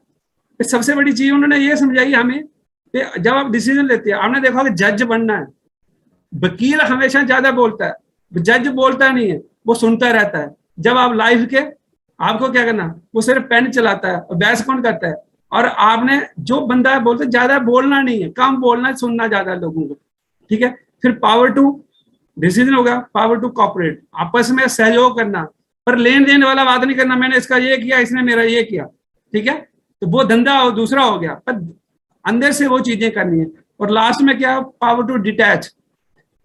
सबसे बड़ी चीज उन्होंने ये समझाई हमें कि जब आप डिसीजन लेते हैं, आपने देखा कि जज बनना है, वकील हमेशा ज्यादा बोलता है, जज बोलता नहीं है, वो सुनता रहता है। जब आप लाइफ के, आपको क्या करना, वो सिर्फ पेन चलाता है और बहस कौन करता है। और आपने जो बंदा बोलते ज्यादा बोलना नहीं है, कम बोलना, सुनना ज्यादा लोगों को, ठीक है। फिर पावर टू डिसीजन होगा, पावर टू कॉपरेट, आपस में सहयोग करना, पर लेन देन वाला बात नहीं करना, मैंने इसका ये किया, इसने मेरा ये किया, ठीक है। तो वो धंधा दूसरा हो गया, पर अंदर से वो चीजें करनी है। और लास्ट में क्या, पावर टू डिटैच,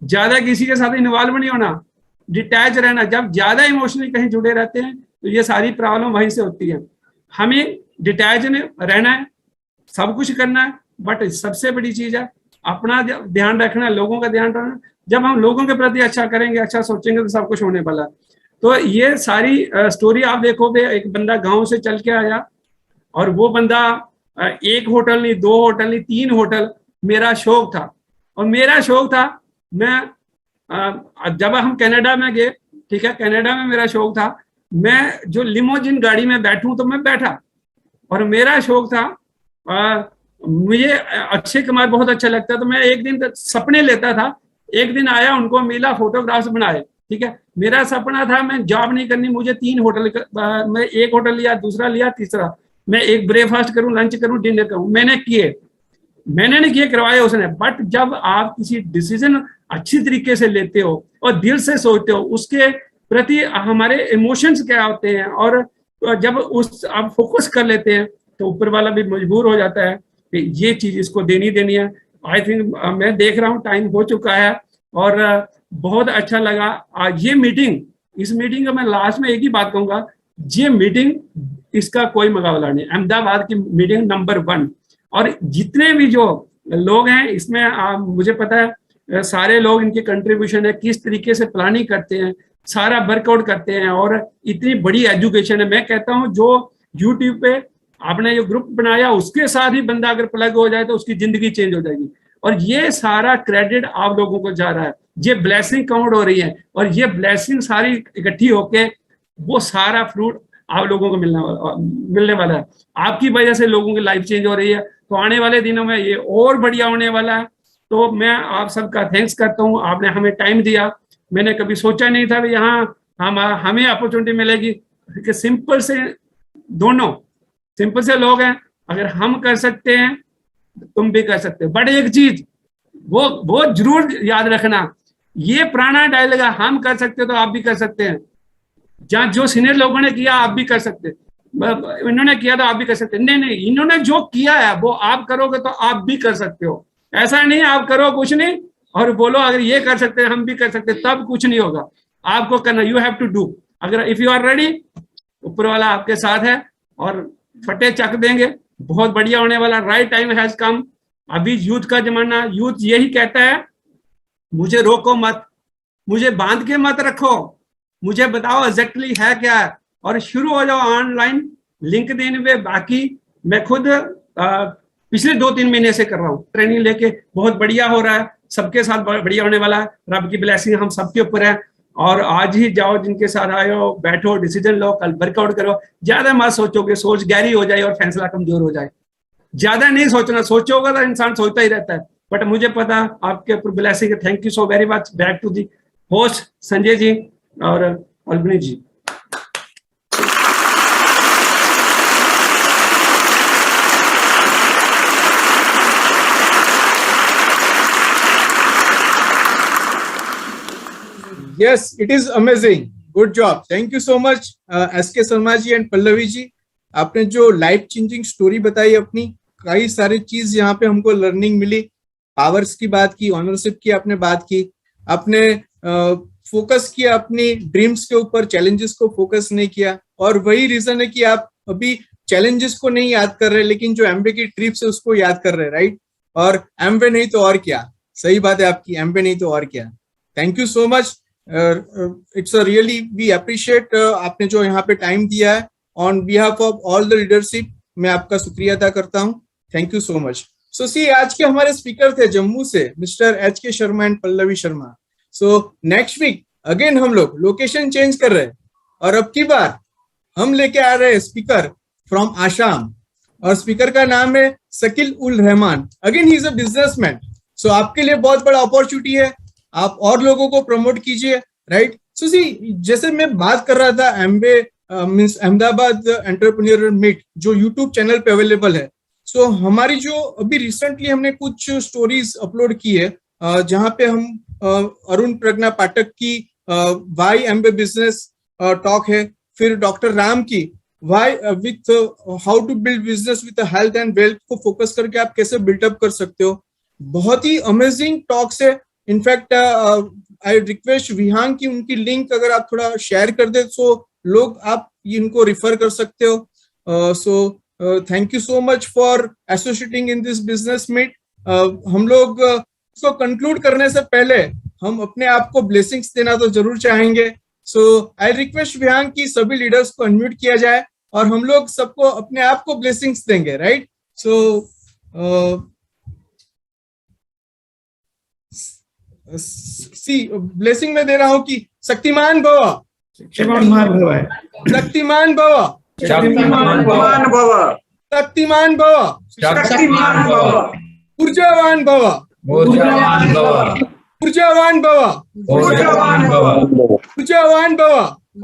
ज्यादा किसी के साथ इन्वॉल्व नहीं होना, डिटैच रहना। जब ज्यादा इमोशनली कहीं जुड़े रहते हैं तो ये सारी प्रॉब्लम वहीं से होती है। हमें डिटैच रहना है, सब कुछ करना है, बट सबसे बड़ी चीज है अपना ध्यान रखना, लोगों का ध्यान रखना। जब हम लोगों के प्रति अच्छा करेंगे, अच्छा सोचेंगे, तो सब कुछ होने वाला। तो ये सारी स्टोरी आप देखोगे, एक बंदा गांव से चल के आया, और वो बंदा एक होटल नहीं, 2 होटल नहीं, 3 होटल, मेरा शौक था। और मेरा शौक था, मैं जब हम कनाडा में गए, ठीक है, कनाडा में मेरा शौक था, मैं जो लिमोजिन गाड़ी में बैठूं तो मैं बैठा। और मेरा शौक था, मुझे अक्षय कुमार बहुत अच्छा लगता, तो मैं एक दिन सपने लेता था, एक दिन आया, उनको मिला, फोटोग्राफ्स बनाए, ठीक है। मेरा सपना था मैं जॉब नहीं करनी, मुझे 3 होटल, मैं एक होटल लिया, दूसरा लिया, तीसरा, मैं एक ब्रेकफास्ट करूं, लंच करूं, डिनर करूं, मैंने किए, मैंने नहीं किए, करवाए उसने। बट जब आप किसी डिसीजन अच्छी तरीके से लेते हो और दिल से सोचते हो, उसके प्रति हमारे इमोशंस क्या होते हैं, और जब उस आप फोकस कर लेते हैं तो ऊपर वाला भी मजबूर हो जाता है कि ये चीज इसको देनी है। आई थिंक मैं देख रहा हूँ टाइम हो चुका है, और बहुत अच्छा लगा आज ये मीटिंग। इस मीटिंग का मैं लास्ट में एक ही बात कहूंगा, ये मीटिंग, इसका कोई मुकाबला नहीं, अहमदाबाद की मीटिंग नंबर 1। और जितने भी जो लोग हैं इसमें, मुझे पता है सारे लोग, इनकी कंट्रीब्यूशन है, किस तरीके से प्लानिंग करते हैं, सारा वर्कआउट करते हैं, और इतनी बड़ी एजुकेशन है। मैं कहता हूं जो यूट्यूब पे आपने जो ग्रुप बनाया, उसके साथ ही बंदा अगर प्लग हो जाए तो उसकी जिंदगी चेंज हो जाएगी। और ये सारा क्रेडिट आप लोगों को जा रहा है, ये ब्लेसिंग काउंट हो रही है, और ये ब्लेसिंग सारी इकट्ठी होके वो सारा फ्रूट आप लोगों को मिलने वाला है। आपकी वजह से लोगों की लाइफ चेंज हो रही है, तो आने वाले दिनों में ये और बढ़िया होने वाला है। तो मैं आप सबका थैंक्स करता हूँ, आपने हमें टाइम दिया। मैंने कभी सोचा नहीं था कि यहाँ हमें अपॉर्चुनिटी मिलेगी, कि सिंपल से दोनों सिंपल से लोग हैं, अगर हम कर सकते हैं तुम भी कर सकते हो। बट एक चीज वो जरूर याद रखना, ये पुराना डायलॉग है, हम कर सकते हो तो आप भी कर सकते हैं। जहाँ जो सीनियर लोगों ने किया आप भी कर सकते, इन्होंने किया तो आप भी कर सकते। नहीं, इन्होंने जो किया है वो आप करोगे तो आप भी कर सकते हो। ऐसा नहीं आप करो कुछ नहीं और बोलो अगर ये कर सकते हैं हम भी कर सकते, तब कुछ नहीं होगा। आपको करना, यू हैव टू डू। अगर इफ यू आर रेडी, ऊपर वाला आपके साथ है और फटे चक देंगे, बहुत बढ़िया होने वाला। Right time has come. अभी यूथ का जमाना, यूथ यही कहता है मुझे रोको मत, मुझे बांध के मत रखो, मुझे बताओ एग्जैक्टली है क्या है, और शुरू हो जाओ ऑनलाइन लिंक्डइन पे। बाकी मैं खुद पिछले 2-3 महीने से कर रहा हूँ ट्रेनिंग लेके, बहुत बढ़िया हो रहा है, सबके साथ बढ़िया होने वाला है। रब की ब्लेसिंग हम सबके ऊपर है। और आज ही जाओ, जिनके साथ आए हो बैठो, डिसीजन लो, कल वर्कआउट करो। ज्यादा मत सोचोगे, सोच गहरी हो जाए और फैसला कमजोर हो जाए। ज्यादा नहीं सोचना, सोचोगे तो इंसान सोचता ही रहता है। बट मुझे पता आपके ऊपर ब्लेसिंग है। Thank you so very much. Back to the host Sanjay ji और Albani ji. Yes, it is amazing. Good job. Thank you so much, SK Sharma ji and Pallavi ji. आपने जो लाइफ चेंजिंग स्टोरी बताई अपनी, कई सारी चीज यहाँ पे हमको लर्निंग मिली। पावर्स की बात की, ऑनरशिप की आपने बात की, आपने फोकस किया अपनी ड्रीम्स के ऊपर, चैलेंजेस को फोकस नहीं किया। और वही रीजन है कि आप अभी चैलेंजेस को नहीं याद कर रहे, लेकिन जो एमवे की ट्रिप्स है उसको याद कर रहे, राइट। और एमवे नहीं तो और क्या, सही बात है आपकी, एमवे नहीं तो और क्या। Thank you so much. It's a really we appreciate आपने जो यहाँ पे टाइम दिया है। On behalf of all the leadership मैं आपका शुक्रिया अदा करता हूँ। Thank you so much. So see, आज के हमारे स्पीकर थे जम्मू से mister HK Sharma and Pallavi Sharma. So next week again हम लोग लोकेशन चेंज कर रहे हैं, और अब की बार हम लेके आ रहे हैं स्पीकर फ्रॉम आसाम, और स्पीकर का नाम है Shakeel ul Rahman. Again he is a businessman. So आपके लिए बहुत बड़ा अपॉर्चुनिटी है, आप और लोगों को प्रमोट कीजिए, राइट। सो सी, जैसे मैं बात कर रहा था Amway means Ahmedabad entrepreneur meet, जो यूट्यूब चैनल पे अवेलेबल है। सो हमारी जो अभी रिसेंटली हमने कुछ स्टोरीज अपलोड की है, जहां पे हम अरुण प्रज्ञा पाठक की वाई एमवे बिजनेस टॉक है, फिर डॉक्टर राम की why with how to build business with health and wealth को फोकस करके आप कैसे बिल्डअप कर सकते हो। बहुत ही अमेजिंग टॉक्स है। इनफैक्ट आई रिक्वेस्ट विहांग की उनकी लिंक अगर आप थोड़ा शेयर कर दे तो लोग आप इनको रिफर कर सकते हो। So thank you so much for associating in this business meet. हम लोग इसको कंक्लूड करने से पहले हम अपने आप को ब्लेसिंग्स देना तो जरूर चाहेंगे। सो आई रिक्वेस्ट विहांग की सभी लीडर्स को अनम्यूट किया जाए और हम लोग सबको अपने आप को ब्लेसिंग्स देंगे, राइट। सो सी ब्लेसिंग में दे रहा हूं कि शक्तिमान भव, शक्तिमान भव, शक्तिमान भव, शक्तिमान भव, शक्तिमान भव, शक्तिमान भव, ऊर्जावान भव, ऊर्जावान भव, ऊर्जावान भव, ऊर्जावान भव, ऊर्जावान भव,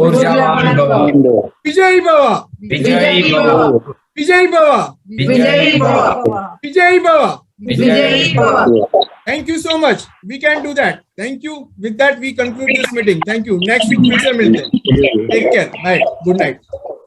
ऊर्जावान भव, विजयी भव, विजयी भव, विजयी भव, विजयी भव, विजयी भव। विजयी भव। Thank you so much. We can do that. Thank you. With that, we conclude this meeting. Thank you. Next week फिर से मिलते हैं. Take care. Bye. Good night.